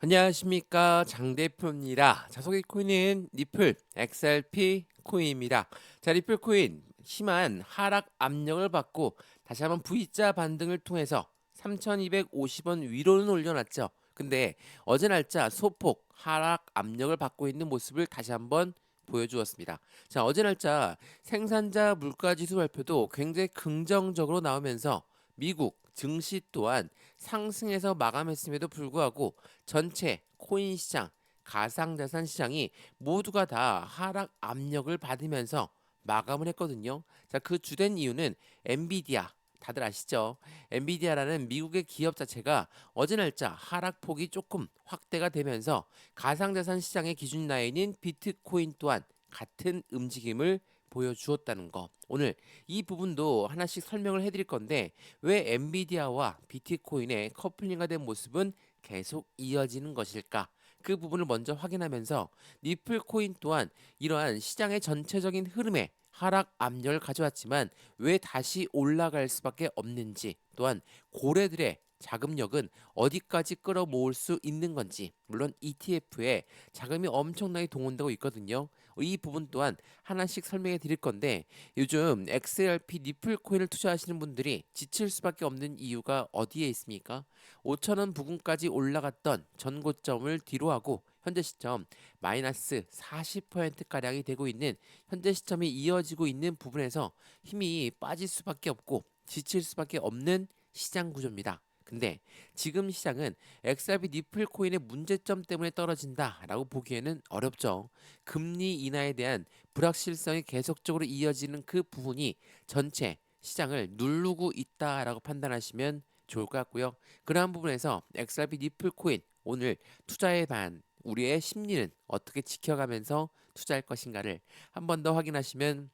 안녕하십니까 장 대표입니다. 자, 소개 코인은 리플 XRP 코인입니다. 자, 리플 코인 심한 하락 압력을 받고 다시 한번 V자 반등을 통해서 3,250원 위로는 올려놨죠. 근데 어제 날짜 소폭 하락 압력을 받고 있는 모습을 다시 한번 보여주었습니다. 자, 어제 날짜 생산자 물가지수 발표도 굉장히 긍정적으로 나오면서 미국 증시 또한 상승해서 마감했음에도 불구하고 전체 코인 시장, 가상자산 시장이 모두가 다 하락 압력을 받으면서 마감을 했거든요. 자, 그 주된 이유는 엔비디아, 다들 아시죠? 엔비디아라는 미국의 기업 자체가 어제 날짜 하락폭이 조금 확대가 되면서 가상자산 시장의 기준 라인인 비트코인 또한 같은 움직임을 보여주었다는 거. 오늘 이 부분도 하나씩 설명을 해드릴 건데 왜 엔비디아와 비트코인의 커플링화 된 모습은 계속 이어지는 것일까? 그 부분을 먼저 확인하면서 리플 코인 또한 이러한 시장의 전체적인 흐름에 하락 압력을 가져왔지만 왜 다시 올라갈 수밖에 없는지, 또한 고래들의 자금력은 어디까지 끌어모을 수 있는 건지, 물론 ETF에 자금이 엄청나게 동원되고 있거든요. 이 부분 또한 하나씩 설명해 드릴 건데, 요즘 XRP 리플 코인을 투자하시는 분들이 지칠 수밖에 없는 이유가 어디에 있습니까? 5,000원 부근까지 올라갔던 전고점을 뒤로하고 현재 시점 마이너스 40%가량이 되고 있는 현재 시점이 이어지고 있는 부분에서 힘이 빠질 수밖에 없고 지칠 수밖에 없는 시장 구조입니다. 근데 지금 시장은 XRP 리플 코인의 문제점 때문에 떨어진다라고 보기에는 어렵죠. 금리 인하에 대한 불확실성이 계속적으로 이어지는 그 부분이 전체 시장을 누르고 있다라고 판단하시면 좋을 것 같고요. 그러한 부분에서 XRP 리플 코인 오늘 투자에 대한 우리의 심리는 어떻게 지켜가면서 투자할 것인가를 한 번 더 확인하시면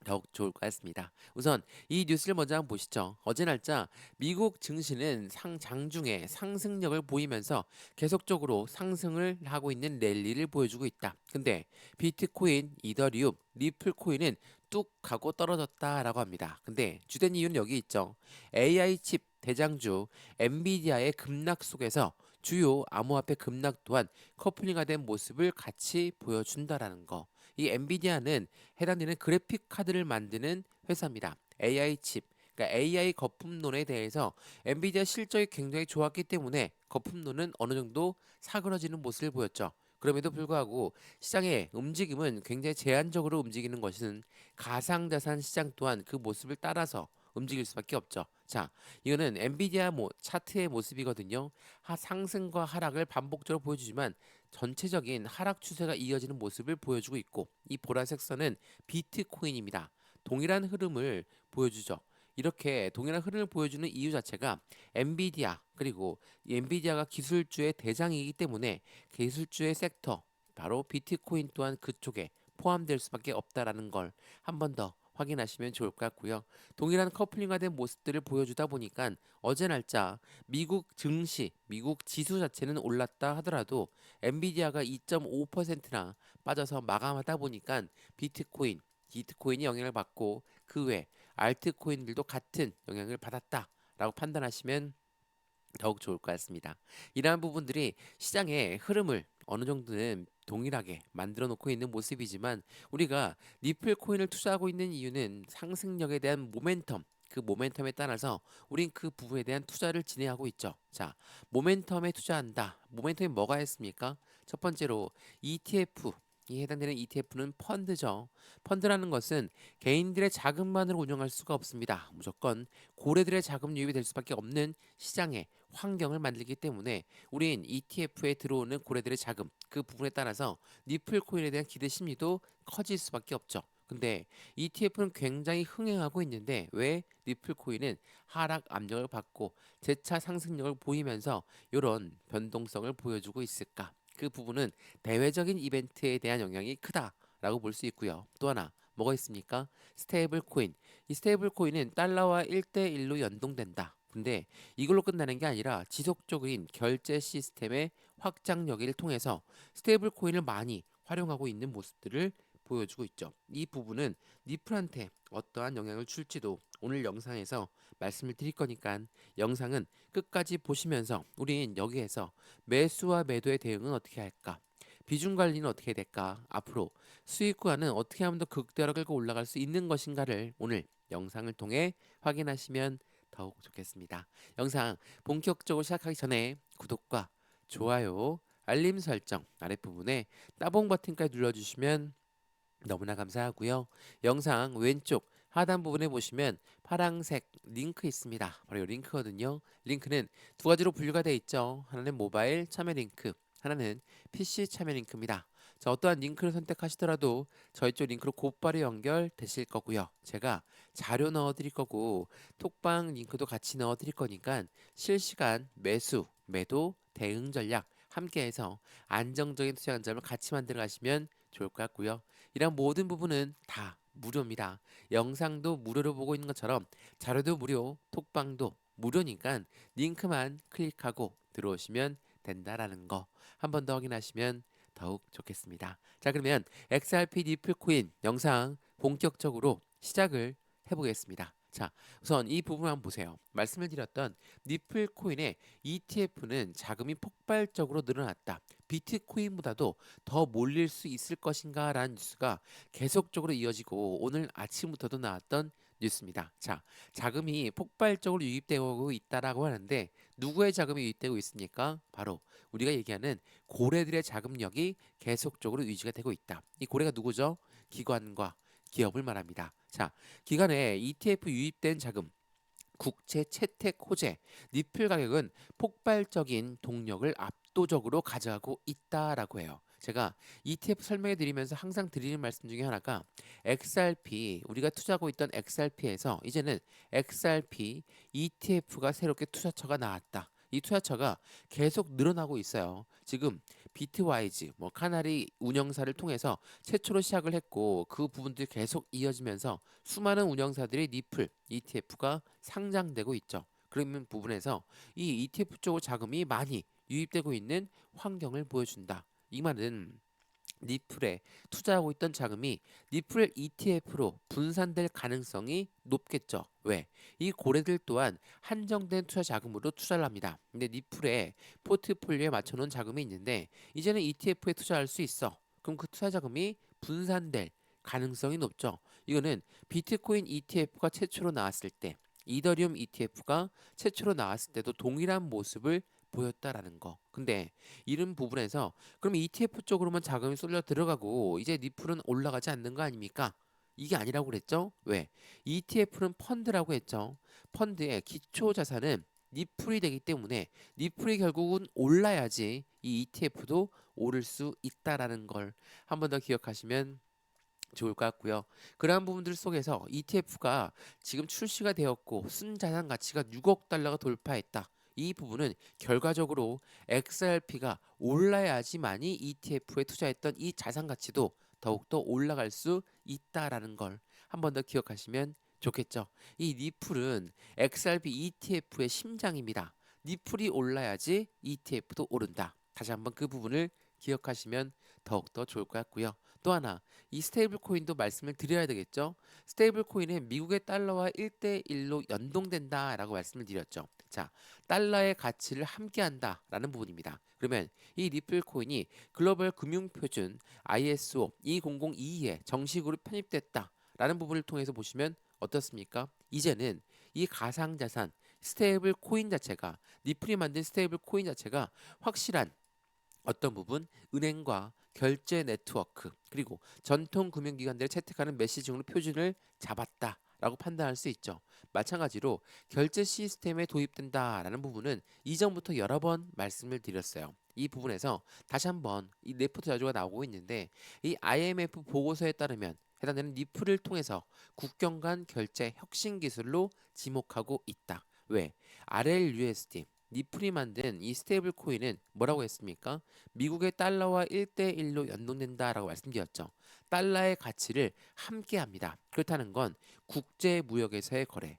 더욱 좋을 것 같습니다. 우선 이 뉴스를 먼저 한번 보시죠. 어제 날짜 미국 증시는 장중에 상승력을 보이면서 계속적으로 상승을 하고 있는 랠리를 보여주고 있다. 근데 비트코인, 이더리움, 리플 코인은 뚝 하고 떨어졌다라고 합니다. 근데 주된 이유는 여기 있죠. AI 칩 대장주 엔비디아의 급락 속에서 주요 암호화폐 급락 또한 커플링화된 모습을 같이 보여준다라는 거. 이 엔비디아는 해당되는 그래픽 카드를 만드는 회사입니다. AI 칩, 그러니까 AI 거품론에 대해서 엔비디아 실적이 굉장히 좋았기 때문에 거품론은 어느 정도 사그러지는 모습을 보였죠. 그럼에도 불구하고 시장의 움직임은 굉장히 제한적으로 움직이는 것은 가상자산 시장 또한 그 모습을 따라서 움직일 수밖에 없죠. 자, 이거는 엔비디아 차트의 모습이거든요. 상승과 하락을 반복적으로 보여주지만 전체적인 하락 추세가 이어지는 모습을 보여주고 있고, 이 보라색 선은 비트코인입니다. 동일한 흐름을 보여주죠. 이렇게 동일한 흐름을 보여주는 이유 자체가 엔비디아, 그리고 이 엔비디아가 기술주의 대장이기 때문에 기술주의 섹터 바로 비트코인 또한 그쪽에 포함될 수밖에 없다라는 걸 한 번 더 확인하시면 좋을 것 같고요. 동일한 커플링화된 모습들을 보여주다 보니까 어제 날짜 미국 증시, 미국 지수 자체는 올랐다 하더라도 엔비디아가 2.5%나 빠져서 마감하다 보니까 비트코인이 영향을 받고 그 외 알트코인들도 같은 영향을 받았다라고 판단하시면 더욱 좋을 것 같습니다. 이러한 부분들이 시장의 흐름을 어느 정도는 동일하게 만들어 놓고 있는 모습이지만 우리가 리플 코인을 투자하고 있는 이유는 상승력에 대한 모멘텀, 그 모멘텀에 따라서 우린 그 부분에 대한 투자를 진행하고 있죠. 자, 모멘텀에 투자한다. 모멘텀이 뭐가 있습니까? 첫 번째로 ETF, 이 해당되는 ETF는 펀드죠. 펀드라는 것은 개인들의 자금만으로 운영할 수가 없습니다. 무조건 고래들의 자금 유입이 될 수밖에 없는 시장에 환경을 만들기 때문에 우린 ETF에 들어오는 고래들의 자금 그 부분에 따라서 니플 코인에 대한 기대 심리도 커질 수밖에 없죠. 근데 ETF는 굉장히 흥행하고 있는데 왜 니플 코인은 하락 압력을 받고 재차 상승력을 보이면서 이런 변동성을 보여주고 있을까? 그 부분은 대외적인 이벤트에 대한 영향이 크다라고 볼 수 있고요. 또 하나 뭐가 있습니까? 스테이블 코인. 이 스테이블 코인은 달러와 1대1로 연동된다. 근데 이걸로 끝나는 게 아니라 지속적인 결제 시스템의 확장 여기를 통해서 스테이블 코인을 많이 활용하고 있는 모습들을 보여주고 있죠. 이 부분은 니플한테 어떠한 영향을 줄지도 오늘 영상에서 말씀을 드릴 거니까 영상은 끝까지 보시면서 우린 여기에서 매수와 매도의 대응은 어떻게 할까? 비중 관리는 어떻게 될까? 앞으로 수익 구간은 어떻게 하면 더 극대화를 끌고 올라갈 수 있는 것인가를 오늘 영상을 통해 확인하시면 더욱 좋겠습니다. 영상 본격적으로 시작하기 전에 구독과 좋아요, 알림 설정 아랫부분에 따봉 버튼까지 눌러주시면 너무나 감사하고요. 영상 왼쪽 하단 부분에 보시면 파란색 링크 있습니다. 바로 이 링크거든요. 링크는 두 가지로 분류가 되어 있죠. 하나는 모바일 참여 링크, 하나는 PC 참여 링크입니다. 자, 어떠한 링크를 선택하시더라도 저희 쪽 링크로 곧바로 연결되실 거고요. 제가 자료 넣어드릴 거고 톡방 링크도 같이 넣어드릴 거니까 실시간 매수, 매도, 대응 전략 함께해서 안정적인 투자 관점을 같이 만들어 가시면 좋을 것 같고요. 이런 모든 부분은 다 무료입니다. 영상도 무료로 보고 있는 것처럼 자료도 무료, 톡방도 무료니까 링크만 클릭하고 들어오시면 된다라는 거 한 번 더 확인하시면 더욱 좋겠습니다. 자, 그러면 XRP 니플 코인 영상 본격적으로 시작을 해보겠습니다. 자, 우선 이 부분 한번 보세요. 말씀을 드렸던 니플 코인의 ETF는 자금이 폭발적으로 늘어났다. 비트코인보다도 더 몰릴 수 있을 것인가 라는 뉴스가 계속적으로 이어지고 오늘 아침부터도 나왔던 뉴스입니다. 자, 자금이 폭발적으로 유입되고 있다라고 하는데 누구의 자금이 유입되고 있습니까? 바로 우리가 얘기하는 고래들의 자금력이 계속적으로 유지가 되고 있다. 이 고래가 누구죠? 기관과 기업을 말합니다. 자, 기관에 ETF 유입된 자금 국채 채택 호재 니플 가격은 폭발적인 동력을 압도적으로 가져가고 있다라고 해요. 제가 ETF 설명해 드리면서 항상 드리는 말씀 중에 하나가 XRP 우리가 투자하고 있던 XRP에서 이제는 XRP ETF가 새롭게 투자처가 나왔다. 이 투자처가 계속 늘어나고 있어요. 지금 비트와이즈, 카나리 운영사를 통해서 최초로 시작을 했고 그 부분들이 계속 이어지면서 수많은 운영사들의 니플 ETF가 상장되고 있죠. 그러면 부분에서 이 ETF 쪽으로 자금이 많이 유입되고 있는 환경을 보여준다. 이 말은 니플에 투자하고 있던 자금이 니플 ETF로 분산될 가능성이 높겠죠. 왜? 이 고래들 또한 한정된 투자 자금으로 투자를 합니다. 근데 니플에 포트폴리오에 맞춰놓은 자금이 있는데 이제는 ETF에 투자할 수 있어. 그럼 그 투자 자금이 분산될 가능성이 높죠. 이거는 비트코인 ETF가 최초로 나왔을 때 이더리움 ETF가 최초로 나왔을 때도 동일한 모습을 보였다라는 거. 근데 이런 부분에서 그럼 ETF 쪽으로만 자금이 쏠려 들어가고 이제 니플은 올라가지 않는 거 아닙니까? 이게 아니라고 그랬죠? 왜? ETF는 펀드라고 했죠. 펀드의 기초 자산은 니플이 되기 때문에 니플이 결국은 올라야지 이 ETF도 오를 수 있다라는 걸 한 번 더 기억하시면 좋을 것 같고요. 그러한 부분들 속에서 ETF가 지금 출시가 되었고 순자산 가치가 6억 달러가 돌파했다. 이 부분은 결과적으로 XRP가 올라야지만이 ETF에 투자했던 이 자산 가치도 더욱더 올라갈 수 있다라는 걸 한 번 더 기억하시면 좋겠죠. 이 니플은 XRP ETF의 심장입니다. 니플이 올라야지 ETF도 오른다. 다시 한번 그 부분을 기억하시면 더욱더 좋을 것 같고요. 또 하나 이 스테이블 코인도 말씀을 드려야 되겠죠. 스테이블 코인은 미국의 달러와 1대1로 연동된다라고 말씀을 드렸죠. 자, 달러의 가치를 함께한다라는 부분입니다. 그러면 이 리플 코인이 글로벌 금융 표준 ISO 20022에 정식으로 편입됐다라는 부분을 통해서 보시면 어떻습니까? 이제는 이 가상자산 스테이블 코인 자체가 리플이 만든 스테이블 코인 자체가 확실한 어떤 부분 은행과 결제 네트워크 그리고 전통 금융기관들을 채택하는 메시징으로 표준을 잡았다라고 판단할 수 있죠. 마찬가지로 결제 시스템에 도입된다라는 부분은 이전부터 여러 번 말씀을 드렸어요. 이 부분에서 다시 한번 이 레포트 자료가 나오고 있는데 이 IMF 보고서에 따르면 해당되는 니플을 통해서 국경 간 결제 혁신 기술로 지목하고 있다. 왜? RLUSD 니플이 만든 이 스테이블 코인은 뭐라고 했습니까? 미국의 달러와 1대1로 연동된다라고 말씀드렸죠. 달러의 가치를 함께 합니다. 그렇다는 건 국제 무역에서의 거래,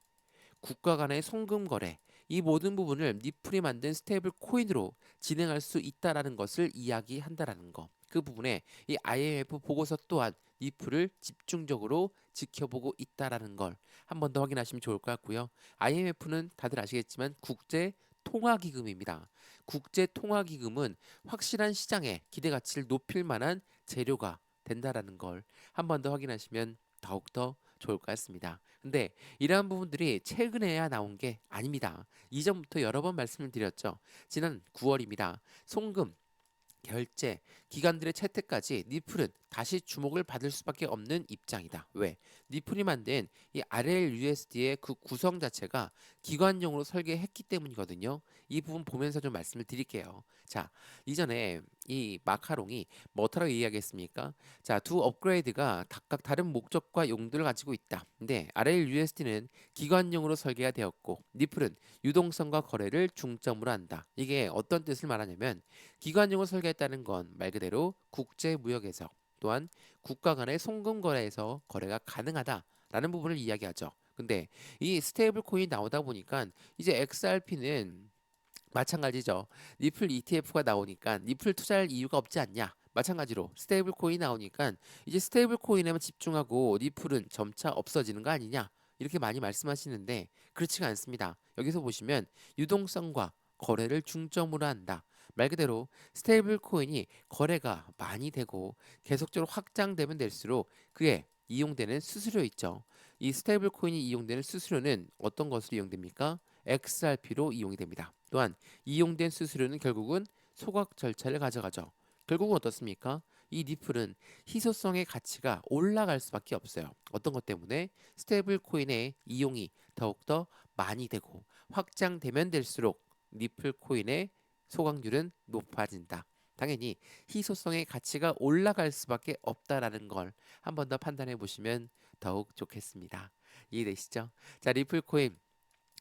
국가 간의 송금 거래, 이 모든 부분을 니플이 만든 스테이블 코인으로 진행할 수 있다라는 것을 이야기한다라는 거. 그 부분에 이 IMF 보고서 또한 니플을 집중적으로 지켜보고 있다라는 걸 한 번 더 확인하시면 좋을 것 같고요. IMF는 다들 아시겠지만 국제 통화기금입니다. 국제 통화기금은 확실한 시장의 기대 가치를 높일 만한 재료가 된다라는 걸 한 번 더 확인하시면 더욱더 좋을 것 같습니다. 근데 이러한 부분들이 최근에야 나온 게 아닙니다. 이전부터 여러 번 말씀을 드렸죠. 지난 9월입니다. 송금 결제, 기관들의 채택까지 니플은 다시 주목을 받을 수밖에 없는 입장이다. 왜? 니플이 만든 이 RLUSD의 그 구성 자체가 기관용으로 설계했기 때문이거든요. 이 부분 보면서 좀 말씀을 드릴게요. 자, 이전에 이 마카롱이 뭐라고 이야기했습니까? 자, 두 업그레이드가 각각 다른 목적과 용도를 가지고 있다. 근데 RLUSD는 기관용으로 설계가 되었고, 니플은 유동성과 거래를 중점으로 한다. 이게 어떤 뜻을 말하냐면 기관용을 설계했다는 건 말 그대로 국제 무역에서 또한 국가 간의 송금 거래에서 거래가 가능하다라는 부분을 이야기하죠. 근데 이 스테이블 코인이 나오다 보니까 이제 XRP는 마찬가지죠. 니플 ETF가 나오니까 니플 투자할 이유가 없지 않냐. 마찬가지로 스테이블 코인이 나오니까 이제 스테이블 코인에만 집중하고 니플은 점차 없어지는 거 아니냐. 이렇게 많이 말씀하시는데 그렇지가 않습니다. 여기서 보시면 유동성과 거래를 중점으로 한다. 말 그대로 스테이블 코인이 거래가 많이 되고 계속적으로 확장되면 될수록 그에 이용되는 수수료 있죠. 이 스테이블 코인이 이용되는 수수료는 어떤 것으로 이용됩니까? XRP로 이용이 됩니다. 또한 이용된 수수료는 결국은 소각 절차를 가져가죠. 결국은 어떻습니까? 이 니플은 희소성의 가치가 올라갈 수밖에 없어요. 어떤 것 때문에? 스테이블 코인의 이용이 더욱더 많이 되고 확장되면 될수록 니플 코인의 소각률은 높아진다. 당연히 희소성의 가치가 올라갈 수밖에 없다라는 걸 한 번 더 판단해 보시면 더욱 좋겠습니다. 이해되시죠? 자, 리플 코인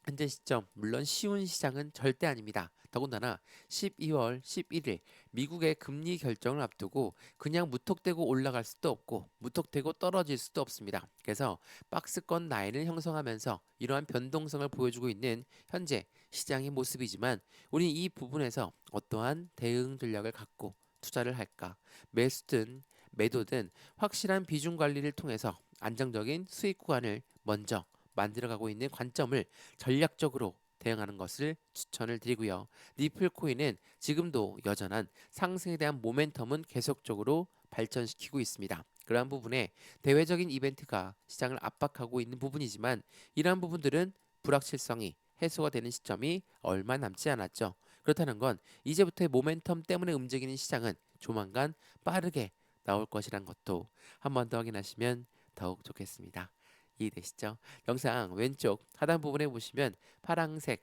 현재 시점 물론 쉬운 시장은 절대 아닙니다. 더군다나 12월 11일 미국의 금리 결정을 앞두고 그냥 무턱대고 올라갈 수도 없고 무턱대고 떨어질 수도 없습니다. 그래서 박스권 라인을 형성하면서 이러한 변동성을 보여주고 있는 현재 시장의 모습이지만 우리 이 부분에서 어떠한 대응 전략을 갖고 투자를 할까? 매수든 매도든 확실한 비중 관리를 통해서 안정적인 수익 구간을 먼저 만들어가고 있는 관점을 전략적으로 대응하는 것을 추천을 드리고요. 니플 코인은 지금도 여전한 상승에 대한 모멘텀은 계속적으로 발전시키고 있습니다. 그러한 부분에 대외적인 이벤트가 시장을 압박하고 있는 부분이지만 이러한 부분들은 불확실성이 해소가 되는 시점이 얼마 남지 않았죠. 그렇다는 건 이제부터의 모멘텀 때문에 움직이는 시장은 조만간 빠르게 나올 것이란 것도 한 번 더 확인하시면 더욱 좋겠습니다. 이해되시죠? 영상 왼쪽 하단 부분에 보시면 파란색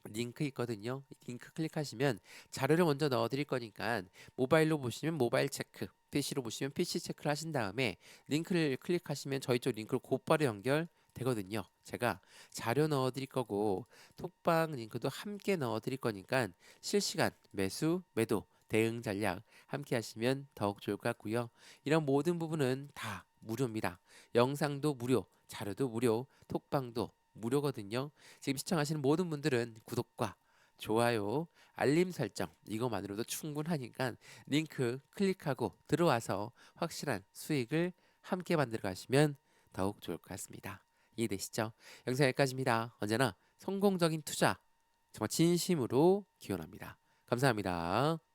링크 있거든요. 링크 클릭하시면 자료를 먼저 넣어 드릴 거니까 모바일로 보시면 모바일 체크, PC로 보시면 PC 체크를 하신 다음에 링크를 클릭하시면 저희 쪽 링크로 곧바로 연결 되거든요. 제가 자료 넣어 드릴 거고 톡방 링크도 함께 넣어 드릴 거니까 실시간 매수, 매도, 대응 전략 함께 하시면 더욱 좋을 것 같고요. 이런 모든 부분은 다 무료입니다. 영상도 무료, 자료도 무료, 톡방도 무료거든요. 지금 시청하시는 모든 분들은 구독과 좋아요, 알림 설정 이것만으로도 충분하니까 링크 클릭하고 들어와서 확실한 수익을 함께 만들어 가시면 더욱 좋을 것 같습니다. 이해되시죠? 영상 여기까지입니다. 언제나 성공적인 투자 정말 진심으로 기원합니다. 감사합니다.